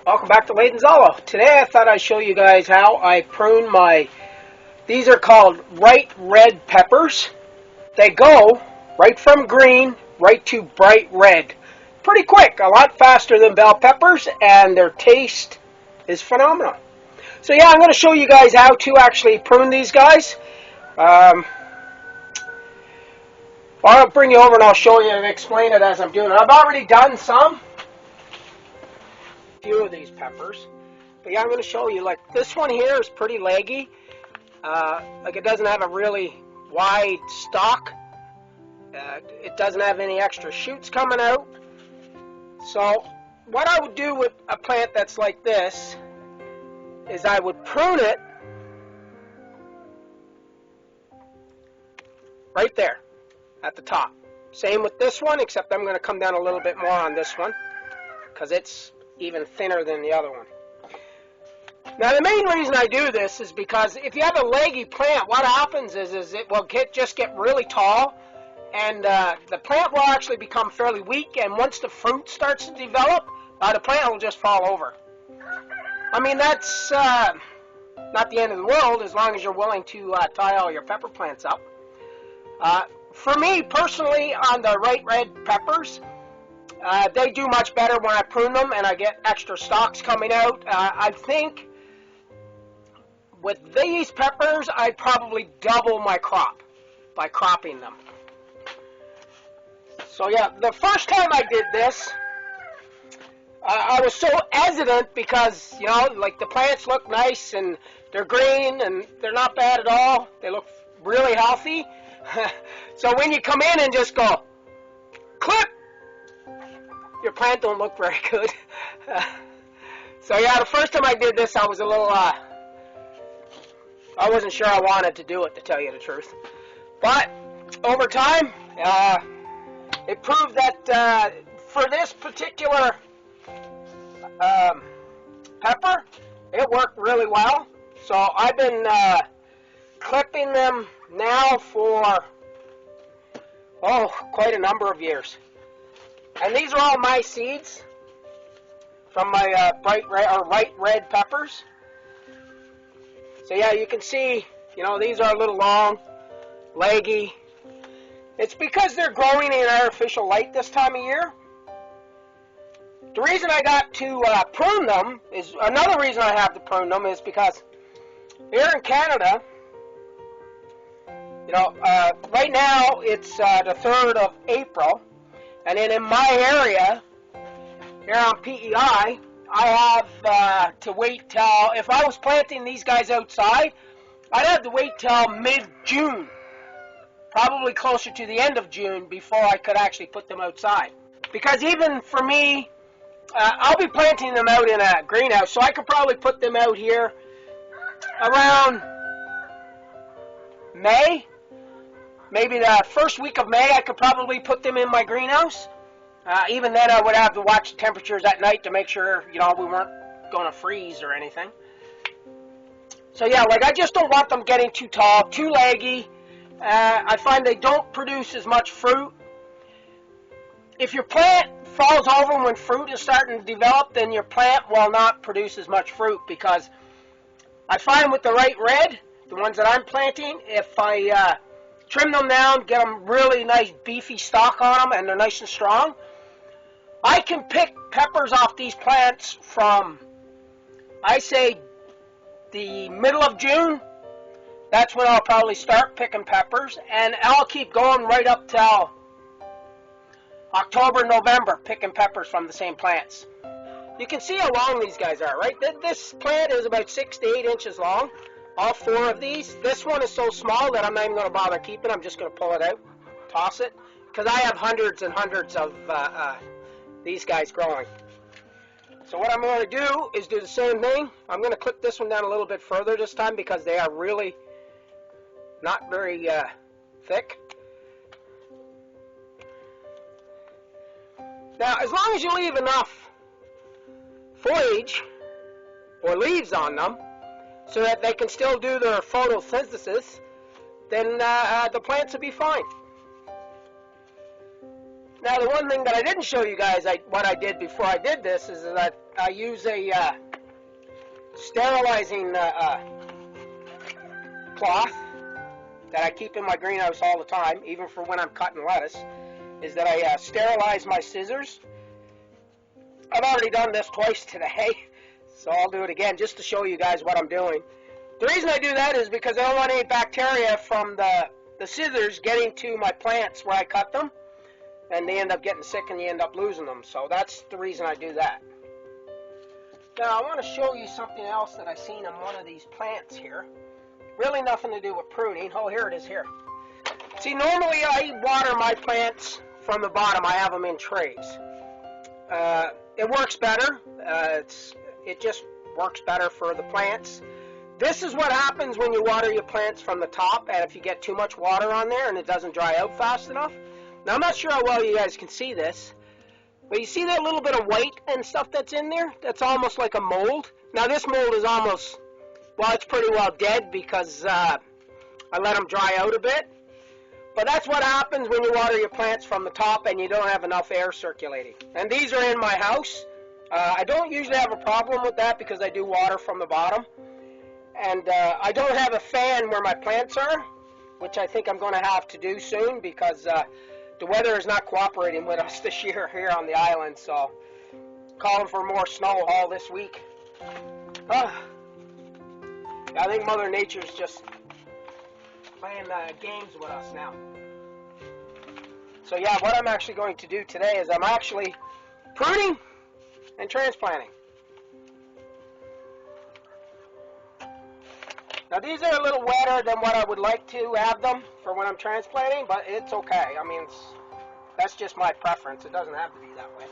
Welcome back to Layton's Olive. Today I thought I'd show you guys how I prune these are called bright red peppers. They go right from green right to bright red. Pretty quick, a lot faster than bell peppers, and their taste is phenomenal. So yeah, I'm going to show you guys how to actually prune these guys. I'll bring you over and I'll show you and explain it as I'm doing it. I've already done a few of these peppers. But yeah, I'm going to show you, like this one here is pretty leggy. Like it doesn't have a really wide stalk. It doesn't have any extra shoots coming out. So what I would do with a plant that's like this is I would prune it right there at the top. Same with this one, except I'm going to come down a little bit more on this one because it's even thinner than the other one. Now the main reason I do this is because if you have a leggy plant, what happens is it will just get really tall, and the plant will actually become fairly weak, and once the fruit starts to develop, the plant will just fall over. I mean, that's not the end of the world as long as you're willing to tie all your pepper plants up. For me personally, on the bright red peppers, they do much better when I prune them and I get extra stalks coming out. I think with these peppers, I'd probably double my crop by cropping them. So yeah, the first time I did this, I was so hesitant because, you know, like the plants look nice and they're green and they're not bad at all. They look really healthy. So when you come in and just go, clip, your plant don't look very good. So yeah, the first time I did this, I was a little, I wasn't sure I wanted to do it, to tell you the truth. But over time, it proved that for this particular pepper, it worked really well. So I've been clipping them now for, quite a number of years. And these are all my seeds from my bright red peppers. So yeah, you can see, you know, these are a little long, leggy. It's because they're growing in artificial light this time of year. The reason I got to prune them is, another reason I have to prune them is because here in Canada, you know, right now it's the 3rd of April, and then in my area, here on PEI, I have to wait till, if I was planting these guys outside, I'd have to wait till mid-June, probably closer to the end of June, before I could actually put them outside. Because even for me, I'll be planting them out in a greenhouse, so I could probably put them out here around May. Maybe the first week of May, I could probably put them in my greenhouse. Even then, I would have to watch the temperatures at night to make sure, you know, we weren't going to freeze or anything. So yeah, like I just don't want them getting too tall, too leggy. I find they don't produce as much fruit. If your plant falls over when fruit is starting to develop, then your plant will not produce as much fruit, because I find with the bright red, the ones that I'm planting, if I trim them down, get them really nice beefy stalk on them, and they're nice and strong, I can pick peppers off these plants from, I say, the middle of June. That's when I'll probably start picking peppers, and I'll keep going right up till October, November, picking peppers from the same plants. You can see how long these guys are, right? This plant is about 6 to 8 inches long, all 4 of these. This one is so small that I'm not even going to bother keeping. I'm just going to pull it out, toss it, because I have hundreds and hundreds of these guys growing. So what I'm going to do is do the same thing. I'm going to clip this one down a little bit further this time, because they are really not very thick. Now, as long as you leave enough foliage or leaves on them so that they can still do their photosynthesis, then the plants will be fine. Now, the one thing that I didn't show you guys, what I did before I did this, is that I use a sterilizing cloth that I keep in my greenhouse all the time, even for when I'm cutting lettuce, is that I sterilize my scissors. I've already done this twice today, so I'll do it again just to show you guys what I'm doing. The reason I do that is because I don't want any bacteria from the scissors getting to my plants where I cut them, and they end up getting sick and you end up losing them. So that's the reason I do that. Now I want to show you something else that I seen on one of these plants here. Really nothing to do with pruning. Oh, here it is here. See, normally I water my plants from the bottom. I have them in trays. It works better. It just works better for the plants. This is what happens when you water your plants from the top, and if you get too much water on there and it doesn't dry out fast enough. Now, I'm not sure how well you guys can see this, but you see that little bit of white and stuff that's in there? That's almost like a mold. Now, this mold is almost, well, it's pretty well dead because I let them dry out a bit. But that's what happens when you water your plants from the top and you don't have enough air circulating. And these are in my house. I don't usually have a problem with that because I do water from the bottom. And I don't have a fan where my plants are, which I think I'm going to have to do soon because the weather is not cooperating with us this year here on the island. So, calling for more snow all this week. I think Mother Nature's just playing games with us now. So yeah, what I'm actually going to do today is I'm actually pruning and transplanting. Now these are a little wetter than what I would like to have them for when I'm transplanting, but it's okay. I mean, that's just my preference. It doesn't have to be that way.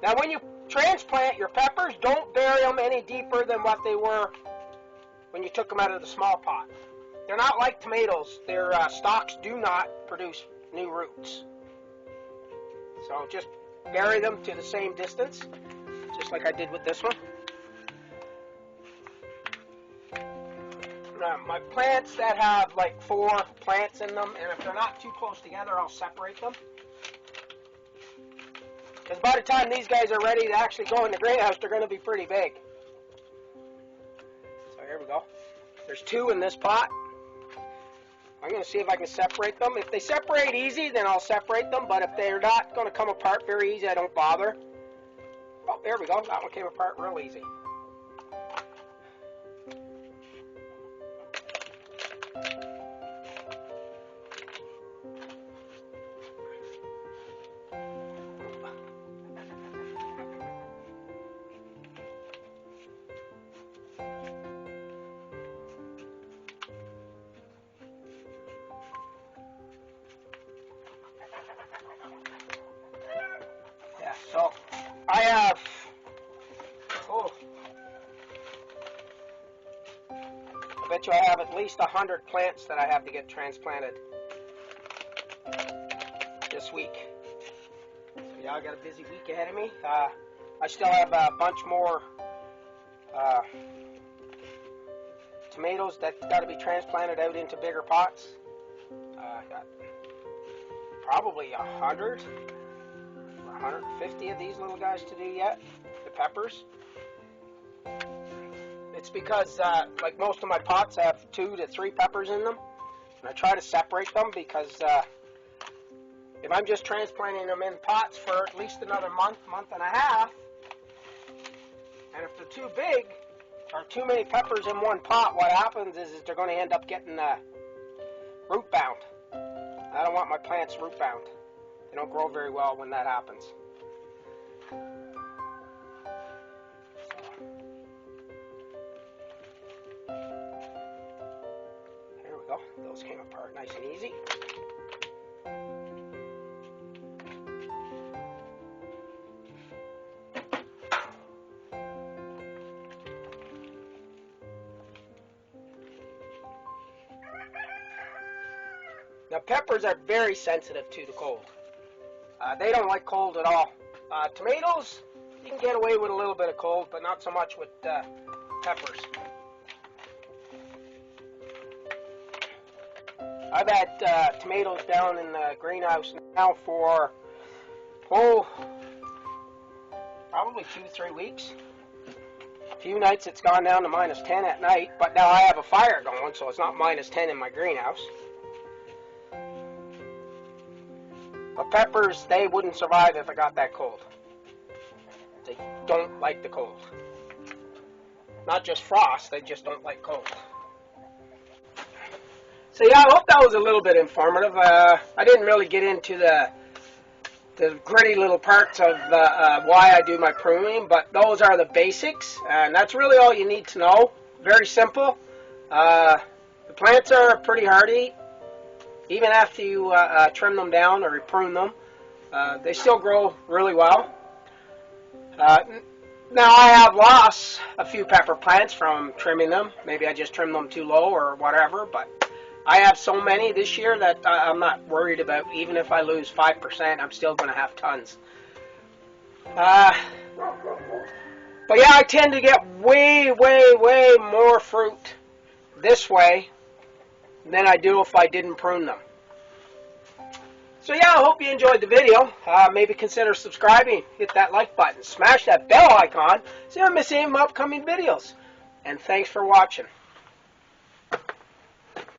Now when you transplant your peppers, don't bury them any deeper than what they were when you took them out of the small pot. They're not like tomatoes. Their stalks do not produce new roots. So just bury them to the same distance, just like I did with this one. Now, my plants that have like 4 plants in them, and if they're not too close together, I'll separate them. Because by the time these guys are ready to actually go in the greenhouse, they're going to be pretty big. So here we go. There's 2 in this pot. I'm going to see if I can separate them. If they separate easy, then I'll separate them. But if they're not going to come apart very easy, I don't bother. Oh, there we go. That one came apart real easy. So, I have, I bet you I have at least 100 plants that I have to get transplanted this week. So yeah, I got a busy week ahead of me. I still have a bunch more tomatoes that got to be transplanted out into bigger pots. I got probably 150 of these little guys to do yet, the peppers. It's because, like most of my pots have 2 to 3 peppers in them, and I try to separate them because if I'm just transplanting them in pots for at least another month, month and a half, and if they're too big, or too many peppers in one pot, what happens is they're going to end up getting root bound. I don't want my plants root bound. They don't grow very well when that happens. There we go. Those came apart nice and easy. Now peppers are very sensitive to the cold. They don't like cold at all. Tomatoes, you can get away with a little bit of cold, but not so much with peppers. I've had tomatoes down in the greenhouse now for, oh, probably 2-3 weeks. A few nights it's gone down to -10 at night, but now I have a fire going, so it's not -10 in my greenhouse. But peppers, they wouldn't survive if it got that cold. They don't like the cold. Not just frost, they just don't like cold. So yeah, I hope that was a little bit informative. I didn't really get into the gritty little parts of why I do my pruning, but those are the basics, and that's really all you need to know. Very simple. The plants are pretty hardy. Even after you trim them down or you prune them, they still grow really well. Now I have lost a few pepper plants from trimming them. Maybe I just trimmed them too low or whatever, but I have so many this year that I'm not worried about. Even if I lose 5%, I'm still going to have tons. But yeah, I tend to get way more fruit this way than I do if I didn't prune them. So yeah, I hope you enjoyed the video. Maybe consider subscribing, hit that like button, smash that bell icon so you don't miss any of my upcoming videos. And thanks for watching.